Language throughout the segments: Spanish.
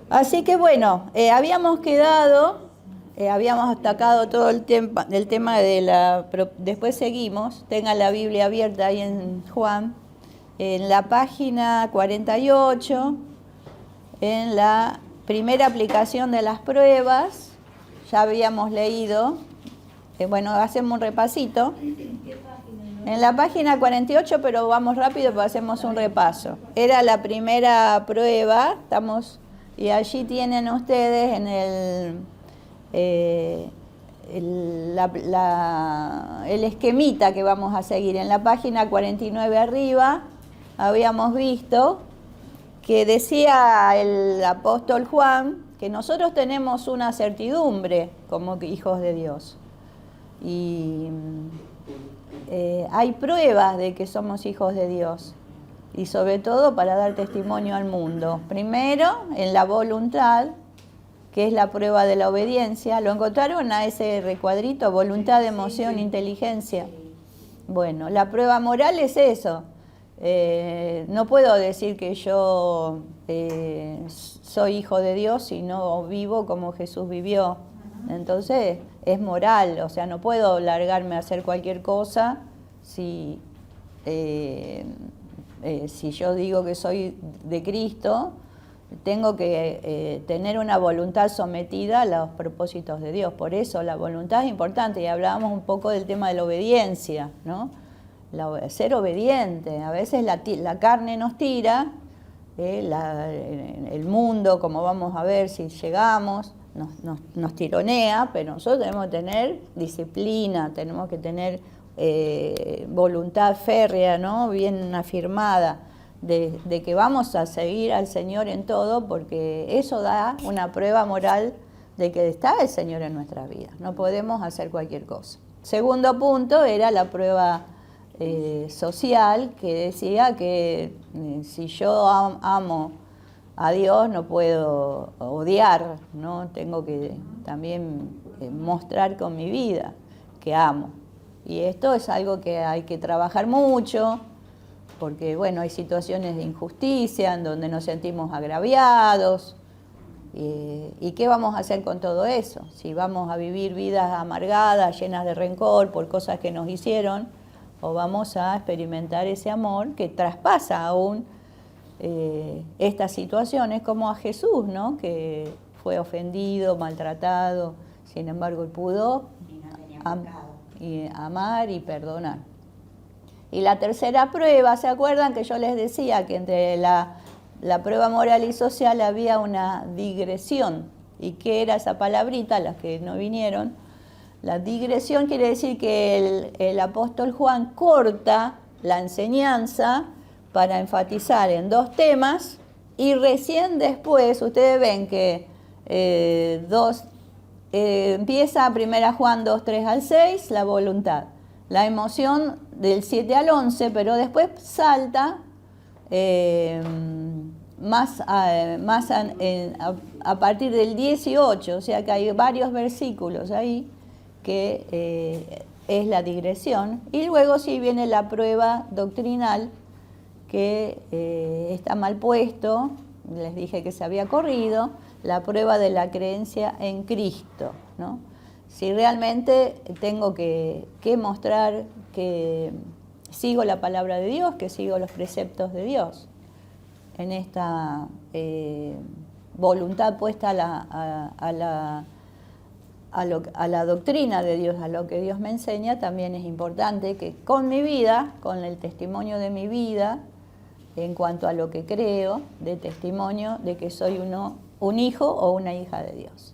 Así que bueno, habíamos quedado, habíamos atacado todo el tema de pero después seguimos, tengan la Biblia abierta ahí en Juan, en la página 48, en la primera aplicación de las pruebas, ya habíamos leído, bueno, hacemos un repasito. En la página 48, pero vamos rápido porque hacemos un repaso. Era la primera prueba, y allí tienen ustedes en el esquemita que vamos a seguir. En la página 49 arriba habíamos visto que decía el apóstol Juan que nosotros tenemos una certidumbre como hijos de Dios. Y hay pruebas de que somos hijos de Dios, y sobre todo para dar testimonio al mundo. Primero, en la voluntad, que es la prueba de la obediencia. ¿Lo encontraron a ese recuadrito? Voluntad, emoción, inteligencia. Bueno, la prueba moral es eso. No puedo decir que yo soy hijo de Dios si no vivo como Jesús vivió. Entonces es moral, o sea, no puedo largarme a hacer cualquier cosa si yo digo que soy de Cristo. Tengo que tener una voluntad sometida a los propósitos de Dios. Por eso la voluntad es importante, y hablábamos un poco del tema de la obediencia, ¿no? Ser obediente. A veces la carne nos tira, el mundo, como vamos a ver si llegamos, nos tironea, pero nosotros tenemos que tener disciplina, tenemos que tener voluntad férrea, ¿no? Bien afirmada, de que vamos a seguir al Señor en todo, porque eso da una prueba moral de que está el Señor en nuestras vidas. No podemos hacer cualquier cosa. Segundo punto era la prueba social, que decía que si yo amo a Dios no puedo odiar, ¿no? Tengo que también mostrar con mi vida que amo. Y esto es algo que hay que trabajar mucho, porque bueno, hay situaciones de injusticia en donde nos sentimos agraviados. ¿Y qué vamos a hacer con todo eso? Si vamos a vivir vidas amargadas, llenas de rencor por cosas que nos hicieron, o vamos a experimentar ese amor que traspasa aún estas situaciones, como a Jesús, ¿no? Que fue ofendido, maltratado, sin embargo él pudo amar y perdonar. Y la tercera prueba, ¿se acuerdan que yo les decía que entre la prueba moral y social había una digresión? ¿Y qué era esa palabrita? Las que no vinieron. La digresión quiere decir que el apóstol Juan corta la enseñanza para enfatizar en dos temas, y recién después ustedes ven que empieza 1 Juan 2, 3 al 6, la voluntad. La emoción del 7 al 11, pero después salta a partir del 18, o sea que hay varios versículos ahí que es la digresión. Y luego sí viene la prueba doctrinal, que está mal puesto, les dije que se había corrido, la prueba de la creencia en Cristo, ¿no? Si realmente tengo que mostrar que sigo la palabra de Dios, que sigo los preceptos de Dios, en esta voluntad puesta a la doctrina de Dios, a lo que Dios me enseña, también es importante que con mi vida, con el testimonio de mi vida, en cuanto a lo que creo, de testimonio de que soy un hijo o una hija de Dios.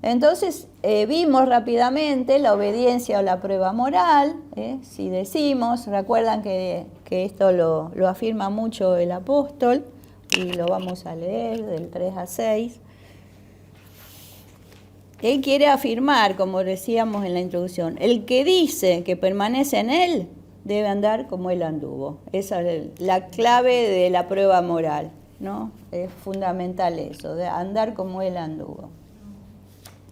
Entonces vimos rápidamente la obediencia o la prueba moral, si decimos, recuerdan que esto lo afirma mucho el apóstol, y lo vamos a leer del 3 a 6. Él quiere afirmar, como decíamos en la introducción, el que dice que permanece en él debe andar como él anduvo. Esa es la clave de la prueba moral, ¿no? Es fundamental eso, de andar como él anduvo.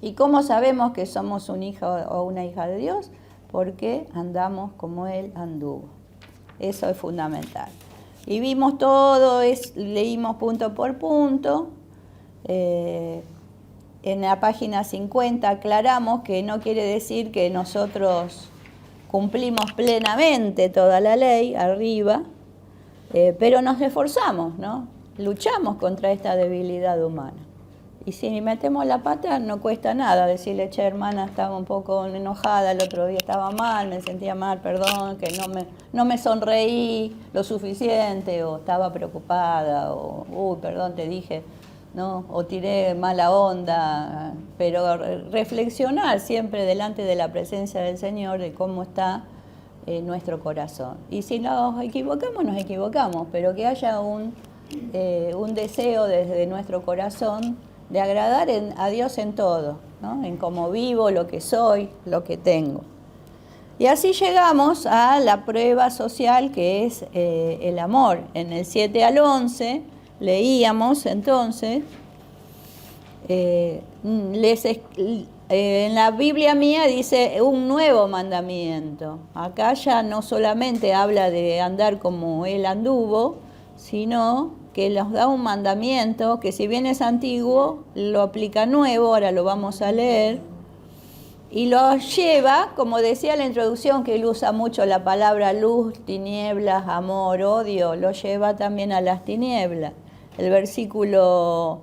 ¿Y cómo sabemos que somos un hijo o una hija de Dios? Porque andamos como él anduvo. Eso es fundamental. Y vimos todo, leímos punto por punto, En la página 50 aclaramos que no quiere decir que nosotros cumplimos plenamente toda la ley arriba, pero nos esforzamos, ¿no? Luchamos contra esta debilidad humana. Y si metemos la pata no cuesta nada decirle, che, hermana, estaba un poco enojada, el otro día estaba mal, me sentía mal, perdón, que no me sonreí lo suficiente, o estaba preocupada, o, uy, perdón, te dije, ¿no? O tiré mala onda, pero reflexionar siempre delante de la presencia del Señor de cómo está nuestro corazón. Y si nos equivocamos, pero que haya un deseo desde nuestro corazón de agradar a Dios en todo, ¿no? En cómo vivo, lo que soy, lo que tengo. Y así llegamos a la prueba social que es el amor. En el 7 al 11 leíamos entonces, en la Biblia mía dice un nuevo mandamiento. Acá ya no solamente habla de andar como Él anduvo, sino que nos da un mandamiento que si bien es antiguo, lo aplica nuevo, ahora lo vamos a leer, y lo lleva, como decía en la introducción, que él usa mucho la palabra luz, tinieblas, amor, odio, lo lleva también a las tinieblas. El versículo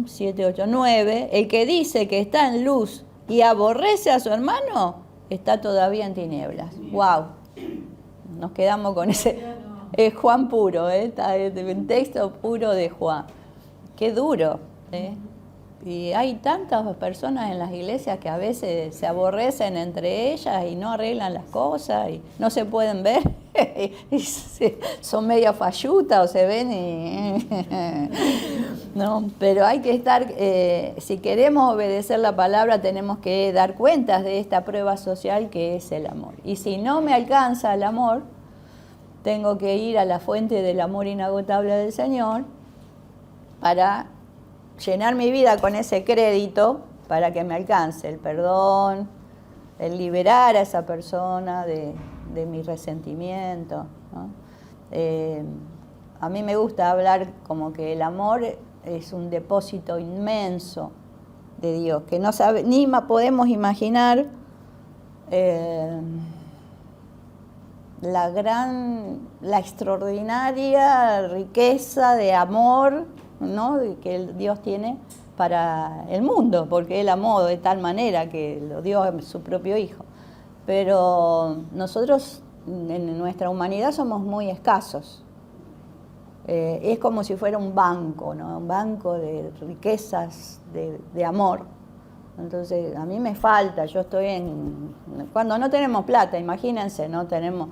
7, 8, 9, el que dice que está en luz y aborrece a su hermano, está todavía en tinieblas. ¡Wow! Nos quedamos con ese... Es Juan puro, está un texto puro de Juan. Qué duro, Y hay tantas personas en las iglesias que a veces se aborrecen entre ellas y no arreglan las cosas y no se pueden ver. Son medio fallutas o se ven y... No, pero hay que estar, si queremos obedecer la palabra, tenemos que dar cuentas de esta prueba social que es el amor. Y si no me alcanza el amor, tengo que ir a la fuente del amor inagotable del Señor para llenar mi vida con ese crédito para que me alcance el perdón, el liberar a esa persona de mi resentimiento, ¿no? A mí me gusta hablar como que el amor es un depósito inmenso de Dios, que no sabe, ni podemos imaginar la extraordinaria riqueza de amor, ¿no? que Dios tiene para el mundo, porque Él amó de tal manera que lo dio a su propio Hijo. Pero nosotros en nuestra humanidad somos muy escasos. Es como si fuera un banco, ¿no? Un banco de riquezas, de amor. Entonces, a mí me falta, yo estoy cuando no tenemos plata, imagínense, no tenemos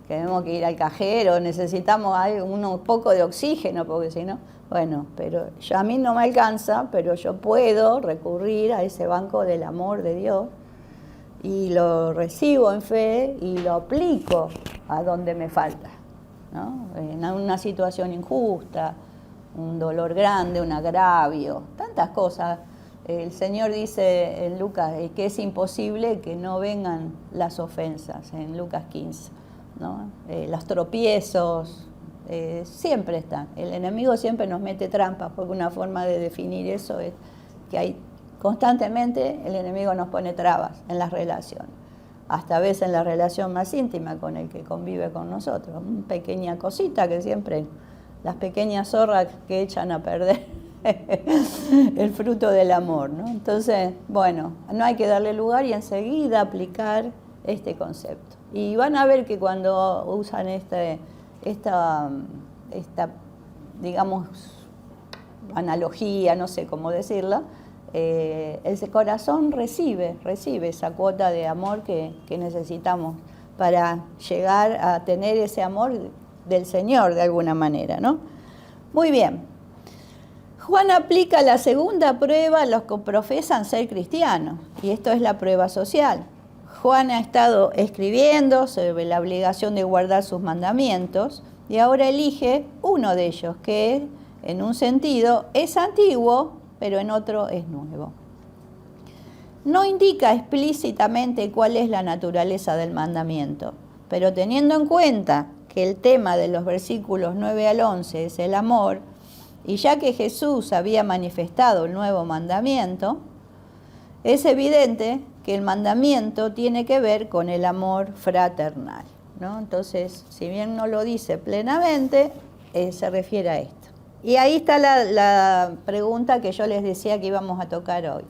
que ir al cajero, necesitamos un poco de oxígeno, porque si no, bueno, pero a mí no me alcanza, pero yo puedo recurrir a ese banco del amor de Dios y lo recibo en fe y lo aplico a donde me falta, ¿no? En una situación injusta, un dolor grande, un agravio, tantas cosas. El Señor dice en Lucas que es imposible que no vengan las ofensas, en Lucas 15, ¿no? Los tropiezos siempre están. El enemigo siempre nos mete trampas, porque una forma de definir eso es que constantemente el enemigo nos pone trabas en las relaciones, hasta a veces en la relación más íntima con el que convive con nosotros. Una pequeña cosita que siempre, las pequeñas zorras que echan a perder el fruto del amor, ¿no? Entonces, bueno, no hay que darle lugar y enseguida aplicar este concepto. Y van a ver que cuando usan esta digamos, analogía, no sé cómo decirla, el corazón recibe esa cuota de amor que necesitamos para llegar a tener ese amor del Señor de alguna manera, ¿no? Muy bien. Juan aplica la segunda prueba a los que profesan ser cristianos, y esto es la prueba social. Juan ha estado escribiendo sobre la obligación de guardar sus mandamientos y ahora elige uno de ellos, que en un sentido es antiguo, pero en otro es nuevo. No indica explícitamente cuál es la naturaleza del mandamiento, pero teniendo en cuenta que el tema de los versículos 9 al 11 es el amor, Y ya que Jesús había manifestado el nuevo mandamiento, es evidente que el mandamiento tiene que ver con el amor fraternal, ¿no? Entonces, si bien no lo dice plenamente, se refiere a esto. Y ahí está la pregunta que yo les decía que íbamos a tocar hoy.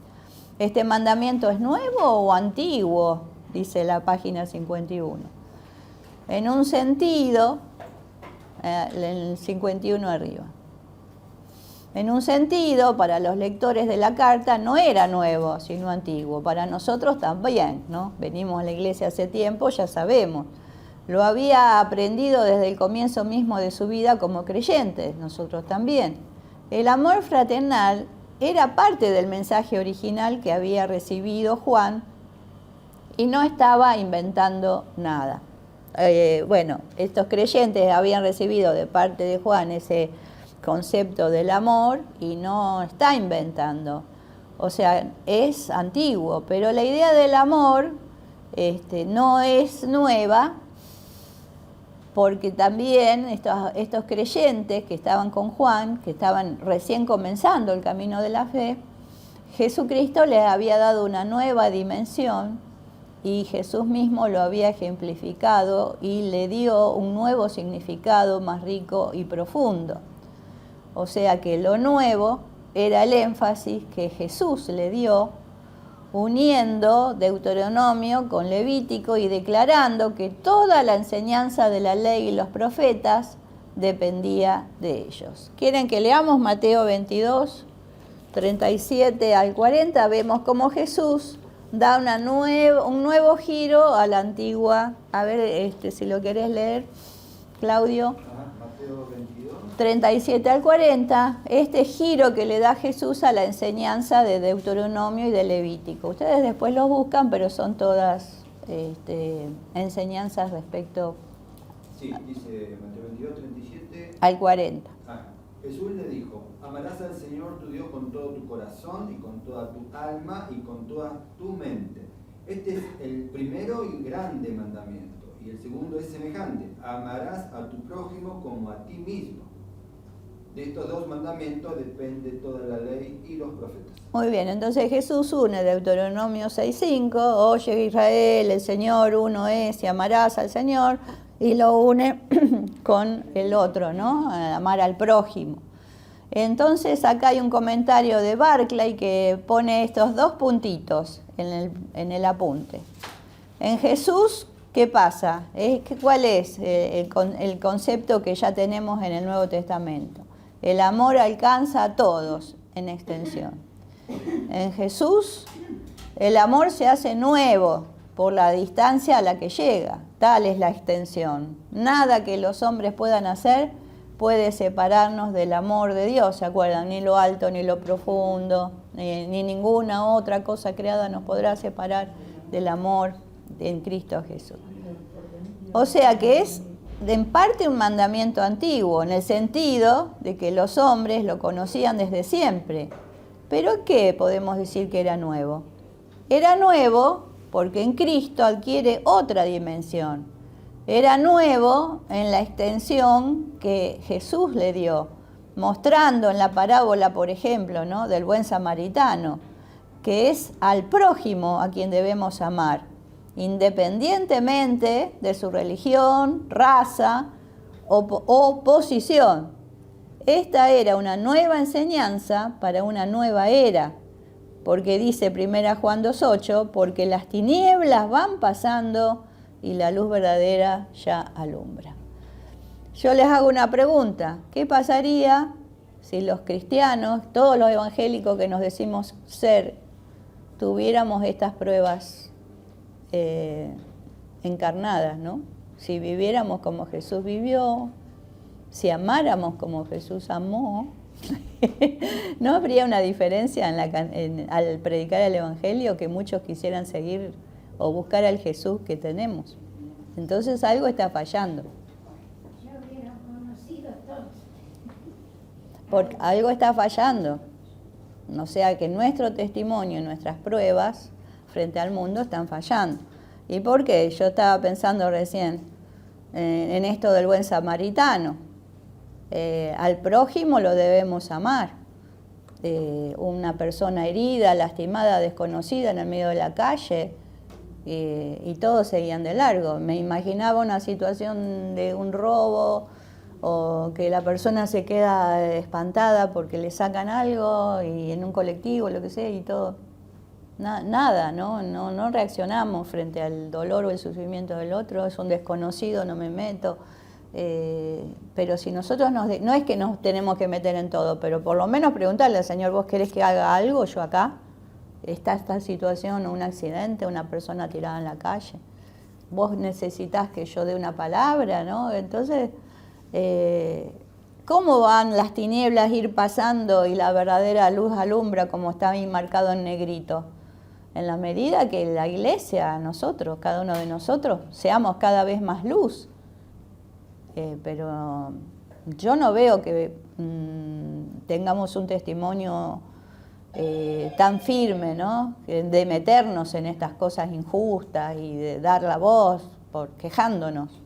¿Este mandamiento es nuevo o antiguo? Dice la página 51. En un sentido, el 51 arriba. En un sentido, para los lectores de la carta no era nuevo, sino antiguo. Para nosotros también, ¿no? Venimos a la iglesia hace tiempo, ya sabemos. Lo había aprendido desde el comienzo mismo de su vida como creyentes, nosotros también. El amor fraternal era parte del mensaje original que había recibido Juan y no estaba inventando nada. Bueno, estos creyentes habían recibido de parte de Juan ese concepto del amor y no está inventando. O sea, es antiguo, pero la idea del amor no es nueva, porque también estos creyentes que estaban con Juan, que estaban recién comenzando el camino de la fe, Jesucristo les había dado una nueva dimensión y Jesús mismo lo había ejemplificado y le dio un nuevo significado más rico y profundo. O sea que lo nuevo era el énfasis que Jesús le dio, uniendo Deuteronomio con Levítico y declarando que toda la enseñanza de la ley y los profetas dependía de ellos. ¿Quieren que leamos Mateo 22, 37 al 40? Vemos cómo Jesús da un nuevo giro a la antigua. A ver, si lo querés leer, Claudio. Mateo 22. 37 al 40, este giro que le da Jesús a la enseñanza de Deuteronomio y de Levítico. Ustedes después los buscan, pero son todas enseñanzas respecto Sí, dice Mateo 22, 37 al 40. Jesús le dijo: amarás al Señor tu Dios con todo tu corazón y con toda tu alma y con toda tu mente. Este es el primero y grande mandamiento. Y el segundo es semejante: amarás a tu prójimo como a ti mismo. De estos dos mandamientos depende toda la ley y los profetas. Muy bien, entonces Jesús une Deuteronomio 6.5, oye Israel, el Señor uno es y amarás al Señor, y lo une con el otro, ¿no? Amar al prójimo. Entonces acá hay un comentario de Barclay que pone estos dos puntitos en el apunte. En Jesús, ¿qué pasa? ¿Cuál es el concepto que ya tenemos en el Nuevo Testamento? El amor alcanza a todos en extensión. En Jesús, el amor se hace nuevo por la distancia a la que llega. Tal es la extensión. Nada que los hombres puedan hacer puede separarnos del amor de Dios, ¿se acuerdan? Ni lo alto, ni lo profundo, ni ninguna otra cosa creada nos podrá separar del amor en Cristo Jesús. O sea que es en parte un mandamiento antiguo, en el sentido de que los hombres lo conocían desde siempre. ¿Pero qué podemos decir que era nuevo? Era nuevo porque en Cristo adquiere otra dimensión. Era nuevo en la extensión que Jesús le dio, mostrando en la parábola, por ejemplo, ¿no?, del buen samaritano, que es al prójimo a quien debemos amar, independientemente de su religión, raza o posición. Esta era una nueva enseñanza para una nueva era, porque dice 1 Juan 2.8, porque las tinieblas van pasando y la luz verdadera ya alumbra. Yo les hago una pregunta: ¿qué pasaría si los cristianos, todos los evangélicos que nos decimos ser, tuviéramos estas pruebas encarnadas, ¿no? Si viviéramos como Jesús vivió, si amáramos como Jesús amó, ¿no habría una diferencia al predicar el Evangelio, que muchos quisieran seguir o buscar al Jesús que tenemos? Entonces algo está fallando. Ya hubieran conocido todos. Porque algo está fallando. O sea que nuestro testimonio, nuestras pruebas frente al mundo están fallando. ¿Y por qué? Yo estaba pensando recién en esto del buen samaritano. Al prójimo lo debemos amar. Una persona herida, lastimada, desconocida en el medio de la calle, y todos seguían de largo. Me imaginaba una situación de un robo o que la persona se queda espantada porque le sacan algo y en un colectivo, lo que sea, y todo. Nada, no reaccionamos frente al dolor o el sufrimiento del otro. Es un desconocido, no me meto. Pero si nosotros no es que nos tenemos que meter en todo, pero por lo menos preguntarle al Señor, ¿vos querés que haga algo yo acá? ¿Está esta situación, un accidente, una persona tirada en la calle? ¿Vos necesitas que yo dé una palabra, no? Entonces, ¿cómo van las tinieblas ir pasando y la verdadera luz alumbra, como está ahí marcado en negrito? En la medida que la iglesia, nosotros, cada uno de nosotros, seamos cada vez más luz. Pero yo no veo que tengamos un testimonio tan firme, ¿no? De meternos en estas cosas injustas y de dar la voz quejándonos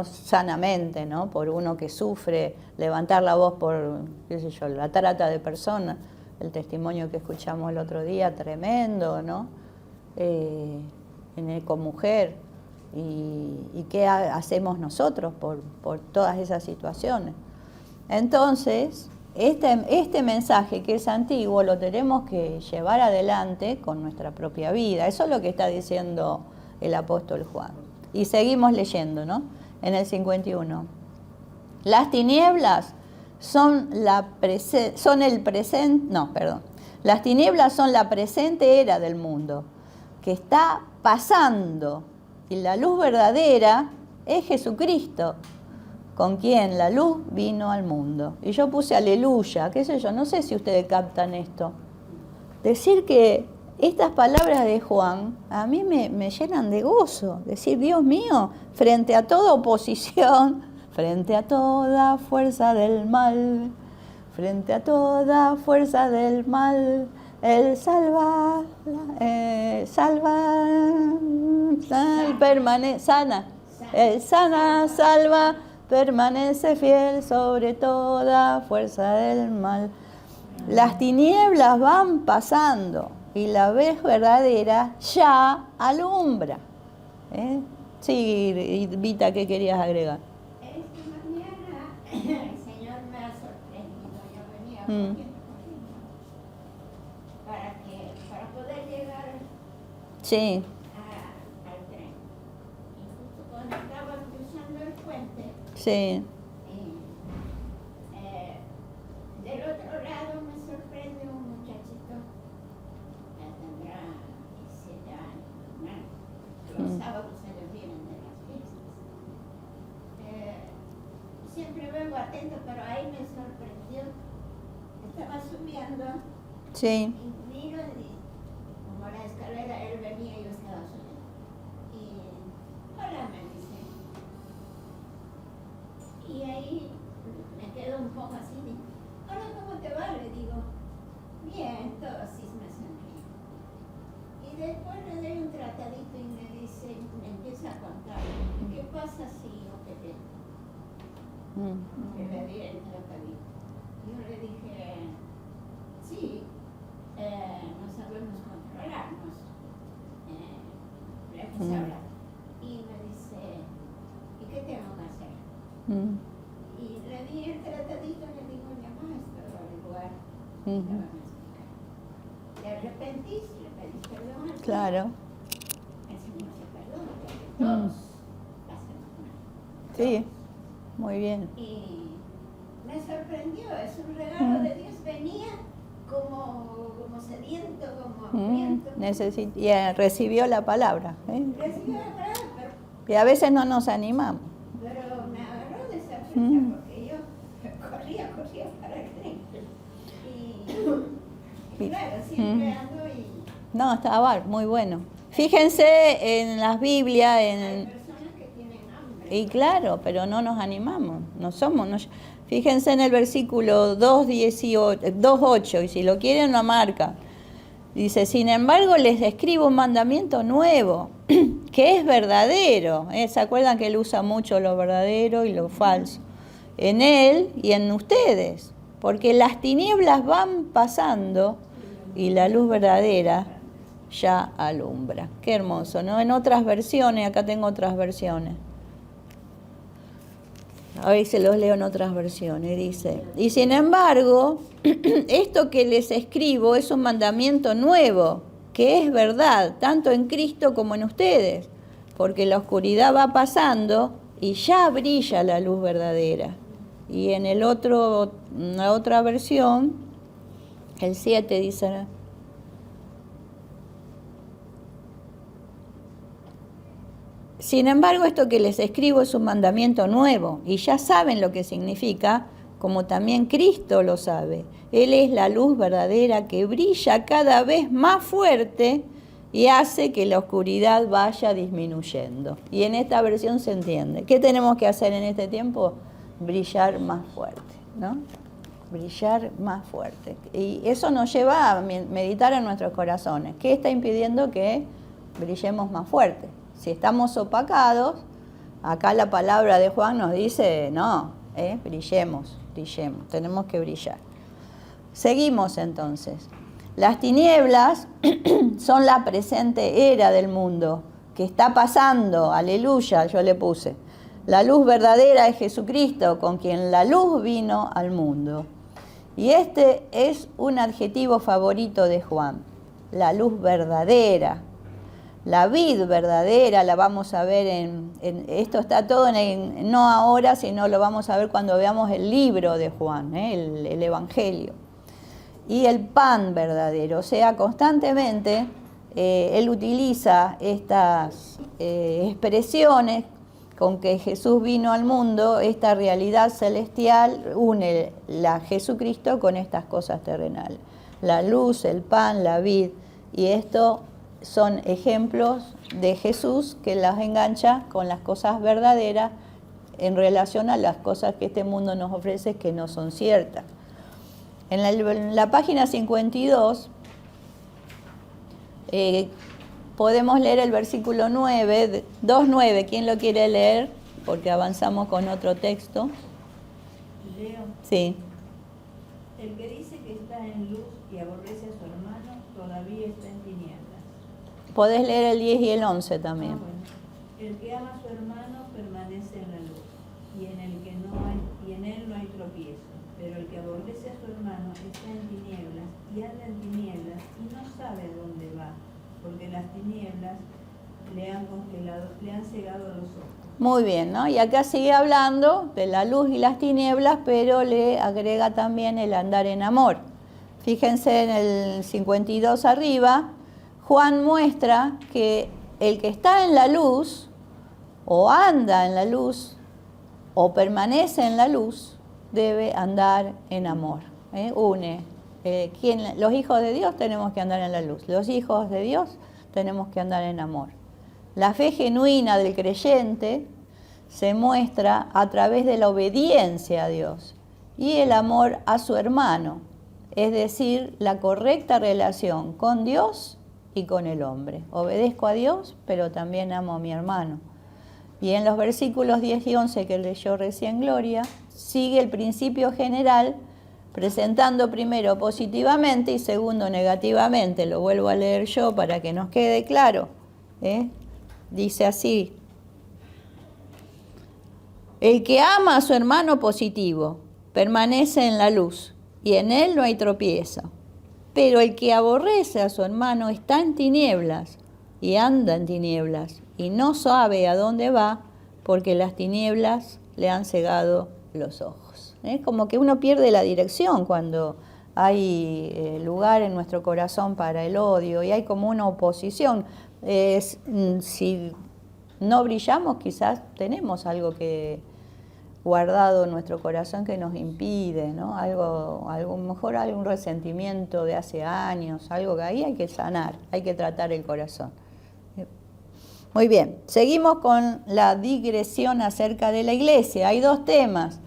sanamente, ¿no? Por uno que sufre, levantar la voz por, qué sé yo, la trata de personas. El testimonio que escuchamos el otro día, tremendo, ¿no? En Ecomujer. ¿Y qué hacemos nosotros por todas esas situaciones? Entonces, este mensaje que es antiguo lo tenemos que llevar adelante con nuestra propia vida. Eso es lo que está diciendo el apóstol Juan. Y seguimos leyendo, ¿no? En el 51. Las tinieblas Las tinieblas son la presente era del mundo, que está pasando. Y la luz verdadera es Jesucristo, con quien la luz vino al mundo. Y yo puse aleluya, qué sé yo, no sé si ustedes captan esto. Decir que estas palabras de Juan a mí me llenan de gozo. Decir, Dios mío, frente a toda oposición, frente a toda fuerza del mal, frente a toda fuerza del mal, Él sana, Él sana, salva, permanece fiel sobre toda fuerza del mal. Las tinieblas van pasando y la vez verdadera ya alumbra. Sí, Vita, ¿qué querías agregar? Esta mañana el Señor me ha sorprendido. Yo venía corriendo para poder llegar Sí. al tren. Y justo cuando estaba cruzando el puente, Sí. del otro lado me sorprende un muchachito, ya tendrá 17 años, ¿no? Los sábados ellos vienen de las fiestas. Siempre vengo atento, pero ahí me sorprendió. Estaba subiendo Sí. y miro y como la escalera él venía y yo estaba subiendo. Y hola, me dice. Y ahí me quedo un poco así, digo, hola, ¿cómo te va? Le digo, bien, todo así me sonríe. Y después le doy un tratadito y me dice, me empieza a contar, ¿qué pasa si yo te tengo? Que le di el tratadito. Yo le dije, sí, no sabemos controlarnos. Le empecé a hablar. Y me dice, ¿y qué tengo que hacer? Y le di el tratadito y le digo, llama a este lugar. Te van a explicar. Te arrepentís, le pedís perdón al Señor. Claro. El Señor se perdona, porque todos hacemos mal. Sí. Muy bien. Y me sorprendió, es un regalo de Dios. Venía como sediento, como hambriento. Y recibió la palabra. Recibió la palabra, Y a veces no nos animamos. pero me agarró de sorpresa porque yo corría para el tren. Y claro, siempre ando y No, estaba muy bueno. Fíjense en las Biblias, hay personas que tienen hambre. y claro, pero no nos animamos. Fíjense en el versículo 2:8, y si lo quieren lo marca. Dice, sin embargo, les escribo un mandamiento nuevo, que es verdadero. ¿Se acuerdan que él usa mucho lo verdadero y lo falso? en Él y en ustedes, porque las tinieblas van pasando y la luz verdadera ya alumbra. Qué hermoso, ¿no? En otras versiones, acá tengo otras versiones. A ver si los leo en otras versiones. Dice, y sin embargo, esto que les escribo es un mandamiento nuevo, que es verdad, tanto en Cristo como en ustedes, porque la oscuridad va pasando y ya brilla la luz verdadera. Y en la otra versión, el 7 dice, sin embargo, esto que les escribo es un mandamiento nuevo, y ya saben lo que significa, como también Cristo lo sabe. Él es la luz verdadera que brilla cada vez más fuerte y hace que la oscuridad vaya disminuyendo. Y en esta versión se entiende. ¿Qué tenemos que hacer en este tiempo? Brillar más fuerte, ¿no? Brillar más fuerte. Y eso nos lleva a meditar en nuestros corazones. ¿Qué está impidiendo que brillemos más fuerte? Si estamos opacados, acá la palabra de Juan nos dice, no, brillemos, tenemos que brillar. Seguimos entonces. Las tinieblas son la presente era del mundo, que está pasando, aleluya, yo le puse. La luz verdadera es Jesucristo, con quien la luz vino al mundo. Y este es un adjetivo favorito de Juan, la luz verdadera. La vid verdadera la vamos a ver esto está todo no ahora, sino lo vamos a ver cuando veamos el libro de Juan, el Evangelio. Y el pan verdadero, o sea, constantemente él utiliza estas expresiones con que Jesús vino al mundo, esta realidad celestial une la Jesucristo con estas cosas terrenales. La luz, el pan, la vid, y esto son ejemplos de Jesús que las engancha con las cosas verdaderas en relación a las cosas que este mundo nos ofrece que no son ciertas. En la página 52 podemos leer el versículo 9, 2.9. ¿Quién lo quiere leer? Porque avanzamos con otro texto. Leo. Sí. El que dice que está en luz y aborrece a su hermano, todavía está en tinieblas. Podés leer el 10 y el 11 también. Bueno. El que ama a su hermano permanece en la luz, y en él no hay tropiezo. Pero el que aborrece a su hermano está en tinieblas, y anda en tinieblas, y no sabe dónde va, porque las tinieblas le han cegado los ojos. Muy bien, ¿no? Y acá sigue hablando de la luz y las tinieblas, pero le agrega también el andar en amor. Fíjense en el 52 arriba, Juan muestra que el que está en la luz, o anda en la luz, o permanece en la luz, debe andar en amor. Une. Los hijos de Dios tenemos que andar en la luz. Los hijos de Dios tenemos que andar en amor. La fe genuina del creyente se muestra a través de la obediencia a Dios y el amor a su hermano, es decir, la correcta relación con Dios y con el hombre. Obedezco a Dios, pero también amo a mi hermano. Y en los versículos 10 y 11 que leyó recién Gloria, sigue el principio general, presentando primero positivamente y segundo negativamente. Lo vuelvo a leer yo para que nos quede claro. Dice así: el que ama a su hermano positivo permanece en la luz y en él no hay tropiezo. Pero el que aborrece a su hermano está en tinieblas y anda en tinieblas y no sabe a dónde va porque las tinieblas le han cegado los ojos. Como que uno pierde la dirección cuando hay lugar en nuestro corazón para el odio y hay como una oposición. Si no brillamos, quizás tenemos algo que guardado en nuestro corazón que nos impide, ¿no? Mejor algún resentimiento de hace años, algo que ahí hay que sanar, hay que tratar el corazón. Muy bien, seguimos con la digresión acerca de la iglesia. Hay dos temas,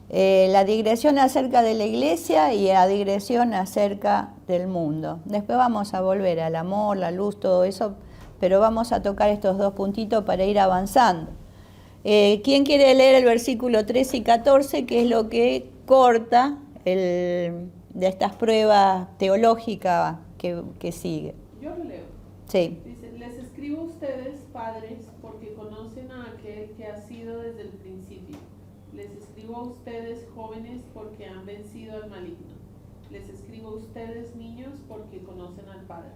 la digresión acerca de la iglesia y la digresión acerca del mundo. Después vamos a volver al amor, la luz, todo eso, pero vamos a tocar estos dos puntitos para ir avanzando. ¿Quién quiere leer el versículo 13 y 14, que es lo que corta de estas pruebas teológicas que sigue? Yo lo leo. Sí. Dice, les escribo a ustedes, padres, porque conocen a aquel que ha sido desde el principio. Les escribo a ustedes, jóvenes, porque han vencido al maligno. Les escribo a ustedes, niños, porque conocen al Padre.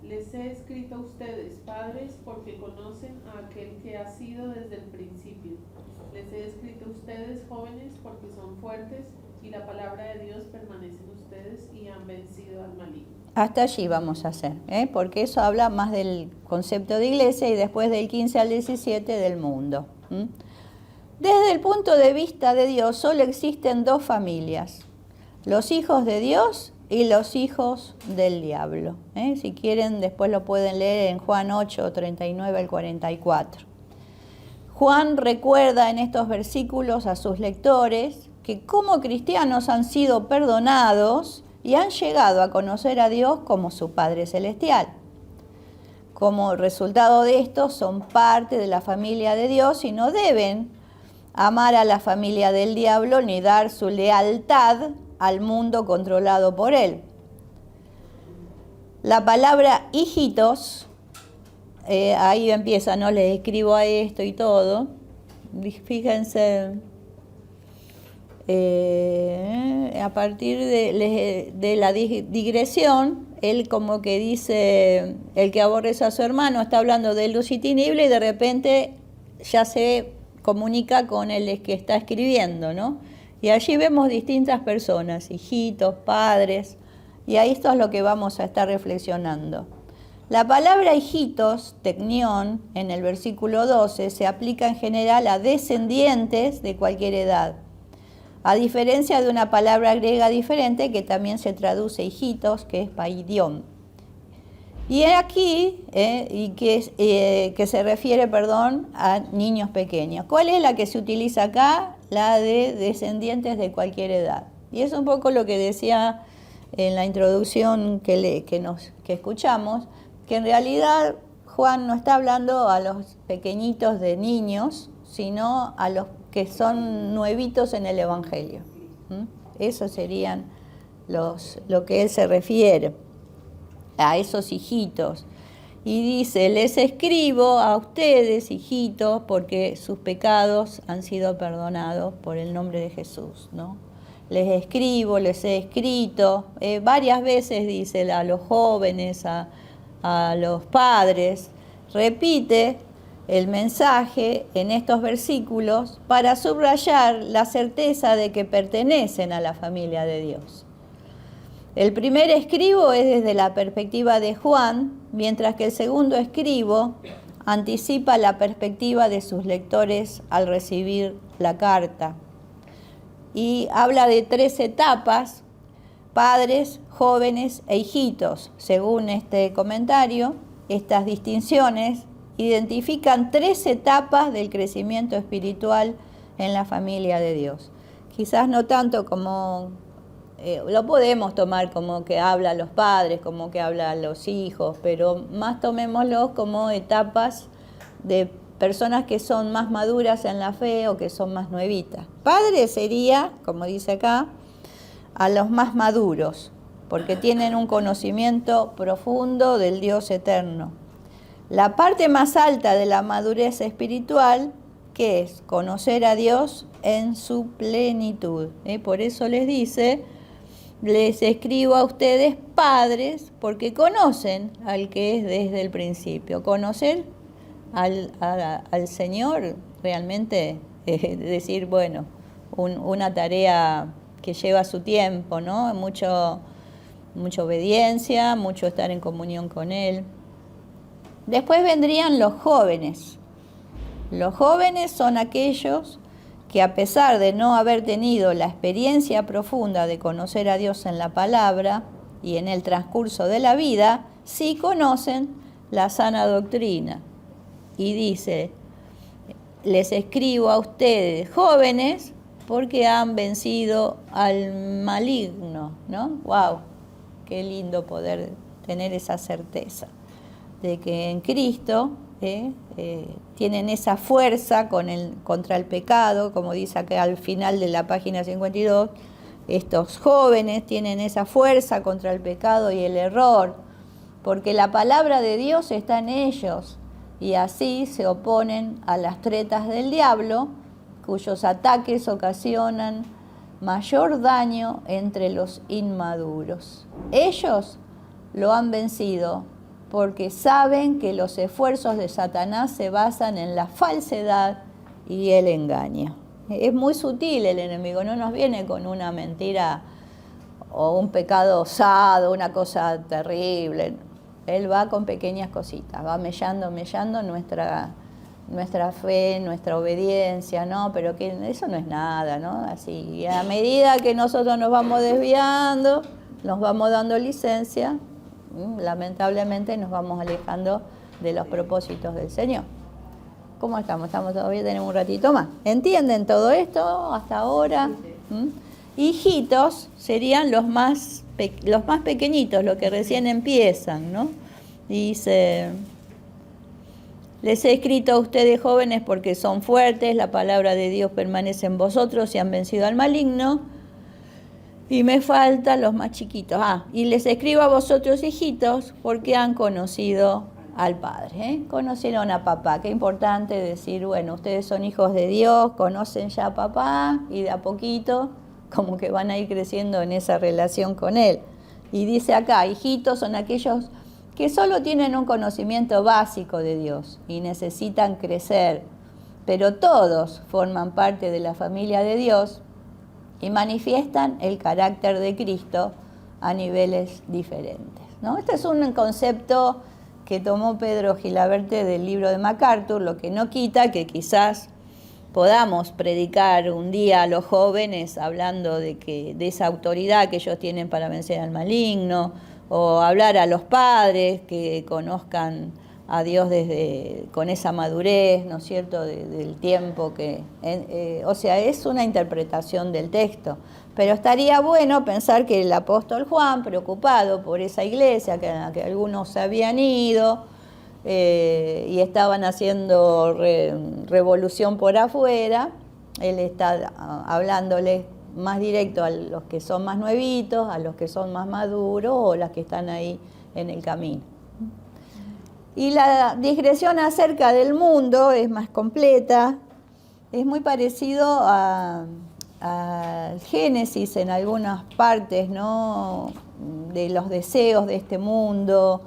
Les he escrito a ustedes, padres, porque conocen a aquel que ha sido desde el principio. Les he escrito a ustedes, jóvenes, porque son fuertes y la palabra de Dios permanece en ustedes y han vencido al maligno. Hasta allí vamos a hacer, porque eso habla más del concepto de iglesia y después del 15 al 17 del mundo. Desde el punto de vista de Dios, solo existen dos familias: los hijos de Dios y los hijos del diablo. Si quieren, después lo pueden leer en Juan 8, 39 al 44. Juan recuerda en estos versículos a sus lectores que como cristianos han sido perdonados y han llegado a conocer a Dios como su Padre Celestial. Como resultado de esto, son parte de la familia de Dios y no deben amar a la familia del diablo ni dar su lealtad al mundo controlado por él. La palabra hijitos, ahí empieza, ¿no? Les escribo a esto y todo. Fíjense, a partir de la digresión, él como que dice, el que aborrece a su hermano, está hablando de luz y tiniebla y de repente ya se comunica con el que está escribiendo, ¿no? Y allí vemos distintas personas, hijitos, padres, y ahí esto es lo que vamos a estar reflexionando. La palabra hijitos, teknion, en el versículo 12, se aplica en general a descendientes de cualquier edad, a diferencia de una palabra griega diferente que también se traduce hijitos, que es paidion. Y aquí, que se refiere, a niños pequeños. ¿Cuál es la que se utiliza acá? La de descendientes de cualquier edad. Y es un poco lo que decía en la introducción que escuchamos, que en realidad Juan no está hablando a los pequeñitos de niños, sino a los que son nuevitos en el Evangelio. Esos serían lo que él se refiere, a esos hijitos. Y dice, les escribo a ustedes, hijitos, porque sus pecados han sido perdonados por el nombre de Jesús, ¿no? Les escribo, les he escrito, varias veces dice a los jóvenes, a los padres, repite el mensaje en estos versículos para subrayar la certeza de que pertenecen a la familia de Dios. El primer escribo es desde la perspectiva de Juan, mientras que el segundo escribo anticipa la perspectiva de sus lectores al recibir la carta. Y habla de 3 etapas: padres, jóvenes e hijitos. Según este comentario, estas distinciones identifican 3 etapas del crecimiento espiritual en la familia de Dios. Quizás no tanto como lo podemos tomar como que habla a los padres, como que habla a los hijos, pero más tomémoslo como etapas de personas que son más maduras en la fe o que son más nuevitas. Padre sería, como dice acá, a los más maduros, porque tienen un conocimiento profundo del Dios eterno. La parte más alta de la madurez espiritual, que es conocer a Dios en su plenitud. Por eso les dice, les escribo a ustedes, padres, porque conocen al que es desde el principio. Conocer al Señor realmente es decir, bueno, una tarea que lleva su tiempo, ¿no? Mucha obediencia, mucho estar en comunión con Él. Después vendrían los jóvenes. Los jóvenes son aquellos que, a pesar de no haber tenido la experiencia profunda de conocer a Dios en la palabra y en el transcurso de la vida, sí conocen la sana doctrina. Y dice, les escribo a ustedes, jóvenes, porque han vencido al maligno, ¿no? ¡Wow! Qué lindo poder tener esa certeza de que en Cristo tienen esa fuerza contra el pecado, como dice acá al final de la página 52, estos jóvenes tienen esa fuerza contra el pecado y el error, porque la palabra de Dios está en ellos, y así se oponen a las tretas del diablo, cuyos ataques ocasionan mayor daño entre los inmaduros. Ellos lo han vencido porque saben que los esfuerzos de Satanás se basan en la falsedad y el engaño. Es muy sutil el enemigo, no nos viene con una mentira o un pecado osado, una cosa terrible. Él va con pequeñas cositas, va mellando nuestra fe, nuestra obediencia, ¿no? Pero que eso no es nada, ¿no? Así, y a medida que nosotros nos vamos desviando, nos vamos dando licencia, lamentablemente nos vamos alejando de los propósitos del Señor. ¿Cómo estamos? ¿Estamos todavía? Tenemos un ratito más. ¿Entienden todo esto hasta ahora? Hijitos serían los más pequeñitos, los que recién empiezan, ¿no? Dice: les he escrito a ustedes jóvenes porque son fuertes, la palabra de Dios permanece en vosotros y han vencido al maligno. Y me faltan los más chiquitos. Y les escribo a vosotros, hijitos, porque han conocido al Padre. Conocieron a papá. Qué importante decir, bueno, ustedes son hijos de Dios, conocen ya a papá, y de a poquito como que van a ir creciendo en esa relación con Él. Y dice acá, hijitos son aquellos que solo tienen un conocimiento básico de Dios y necesitan crecer, pero todos forman parte de la familia de Dios y manifiestan el carácter de Cristo a niveles diferentes, ¿no? Este es un concepto que tomó Pedro Gilaberte del libro de MacArthur, lo que no quita que quizás podamos predicar un día a los jóvenes hablando de esa autoridad que ellos tienen para vencer al maligno, o hablar a los padres que conozcan a Dios con esa madurez, ¿no es cierto?, del tiempo o sea, es una interpretación del texto. Pero estaría bueno pensar que el apóstol Juan, preocupado por esa iglesia, que algunos se habían ido y estaban haciendo revolución por afuera, él está hablándole más directo a los que son más nuevitos, a los que son más maduros o las que están ahí en el camino. Y la digresión acerca del mundo es más completa, es muy parecido al Génesis en algunas partes, ¿no?, de los deseos de este mundo,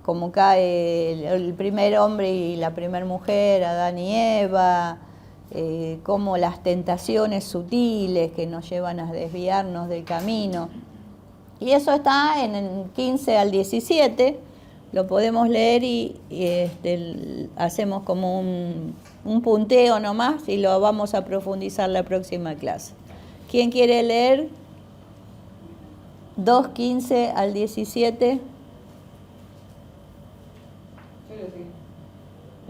como cae el primer hombre y la primera mujer, Adán y Eva, como las tentaciones sutiles que nos llevan a desviarnos del camino. Y eso está en el 15 al 17, lo podemos leer y hacemos como un punteo nomás y lo vamos a profundizar la próxima clase. ¿Quién quiere leer 2:15 al 17?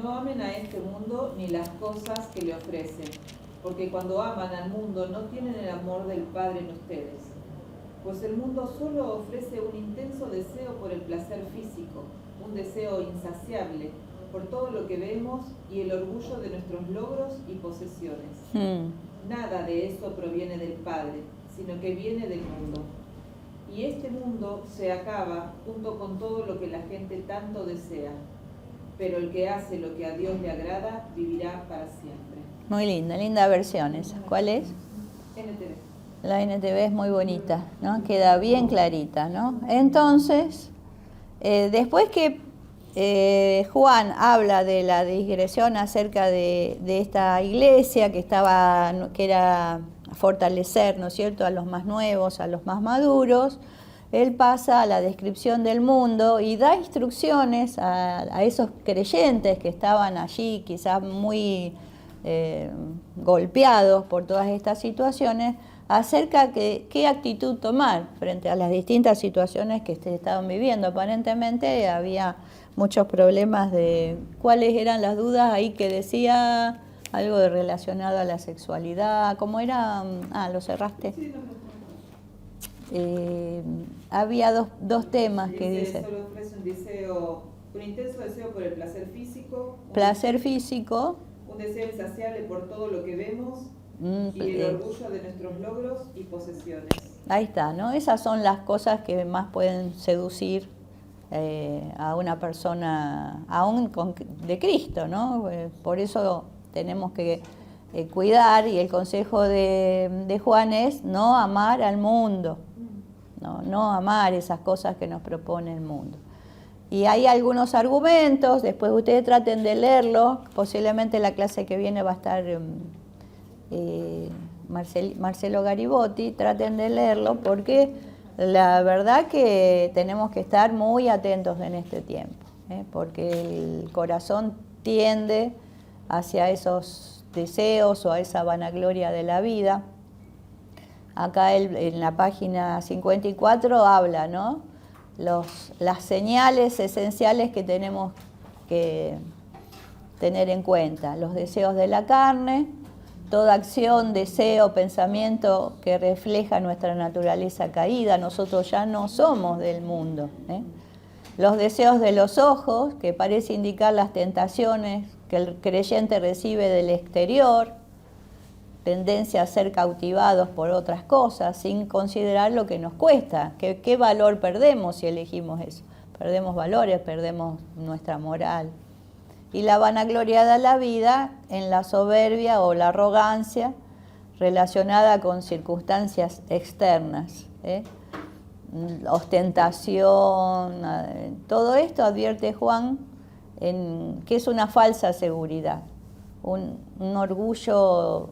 No amen a este mundo ni las cosas que le ofrecen, porque cuando aman al mundo no tienen el amor del Padre en ustedes. Pues el mundo solo ofrece un intenso deseo por el placer físico, un deseo insaciable por todo lo que vemos y el orgullo de nuestros logros y posesiones. Nada de eso proviene del Padre, sino que viene del mundo. Y este mundo se acaba junto con todo lo que la gente tanto desea. Pero el que hace lo que a Dios le agrada vivirá para siempre. Muy linda versión esa. ¿Cuál es? NTV. La NTV es muy bonita, ¿no? Queda bien clarita, ¿no? Entonces, después que Juan habla de la digresión acerca de esta iglesia que era fortalecer, ¿no es cierto?, a los más nuevos, a los más maduros, él pasa a la descripción del mundo y da instrucciones a esos creyentes que estaban allí, quizás muy golpeados por todas estas situaciones, acerca de qué actitud tomar frente a las distintas situaciones que se estaban viviendo. Aparentemente había muchos problemas de cuáles eran las dudas ahí que decía algo relacionado a la sexualidad. ¿Cómo era? ¿Lo cerraste? Sí, Había dos temas que dice. Solo ofrece un deseo Un intenso deseo por el placer físico. Placer físico. Un deseo insaciable por todo lo que vemos. Y el orgullo de nuestros logros y posesiones. Ahí está, ¿no? Esas son las cosas que más pueden seducir a una persona, aún de Cristo, ¿no? Por eso tenemos que cuidar, y el consejo de Juan es no amar al mundo, no amar esas cosas que nos propone el mundo. Y hay algunos argumentos, después ustedes traten de leerlos, posiblemente la clase que viene va a estar Marcelo Garibotti, traten de leerlo, porque la verdad que tenemos que estar muy atentos en este tiempo, porque el corazón tiende hacia esos deseos o a esa vanagloria de la vida. Acá en la página 54 habla, ¿no? Las señales esenciales que tenemos que tener en cuenta: los deseos de la carne, toda acción, deseo, pensamiento que refleja nuestra naturaleza caída. Nosotros ya no somos del mundo, Los deseos de los ojos, que parece indicar las tentaciones que el creyente recibe del exterior, tendencia a ser cautivados por otras cosas, sin considerar lo que nos cuesta. ¿Qué valor perdemos si elegimos eso? Perdemos valores, perdemos nuestra moral. Y la vanagloria de la vida en la soberbia o la arrogancia relacionada con circunstancias externas, ostentación, todo esto advierte Juan que es una falsa seguridad, un orgullo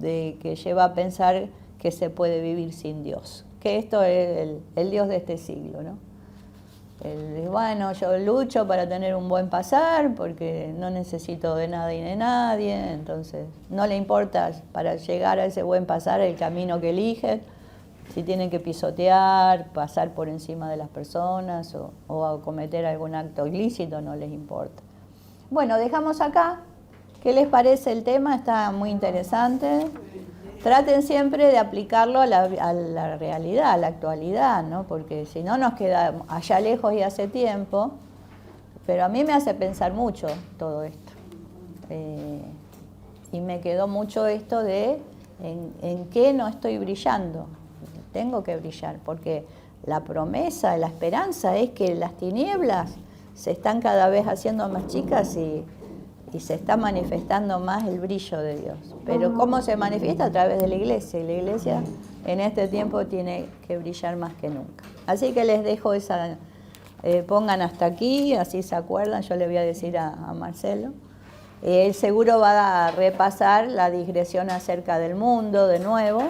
que lleva a pensar que se puede vivir sin Dios, que esto es el Dios de este siglo, ¿no? Bueno, yo lucho para tener un buen pasar porque no necesito de nada y de nadie, entonces no le importa para llegar a ese buen pasar el camino que eligen, si tienen que pisotear, pasar por encima de las personas o cometer algún acto ilícito, no les importa. Bueno, dejamos acá. ¿Qué les parece el tema? Está muy interesante. Traten siempre de aplicarlo a la realidad, a la actualidad, ¿no? Porque si no nos queda allá lejos y hace tiempo. Pero a mí me hace pensar mucho todo esto. Y me quedó mucho esto de en qué no estoy brillando. Tengo que brillar, porque la promesa, la esperanza es que las tinieblas se están cada vez haciendo más chicas y se está manifestando más el brillo de Dios. Pero ¿cómo se manifiesta? A través de la iglesia. Y la iglesia en este tiempo tiene que brillar más que nunca. Así que les dejo esa, pongan hasta aquí, así se acuerdan. Yo le voy a decir a Marcelo. Él seguro va a repasar la digresión acerca del mundo de nuevo,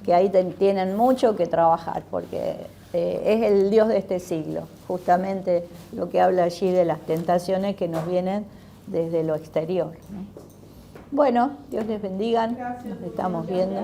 que ahí tienen mucho que trabajar, porque es el Dios de este siglo, justamente lo que habla allí de las tentaciones que nos vienen desde lo exterior, ¿no? Bueno, Dios les bendiga, nos estamos viendo.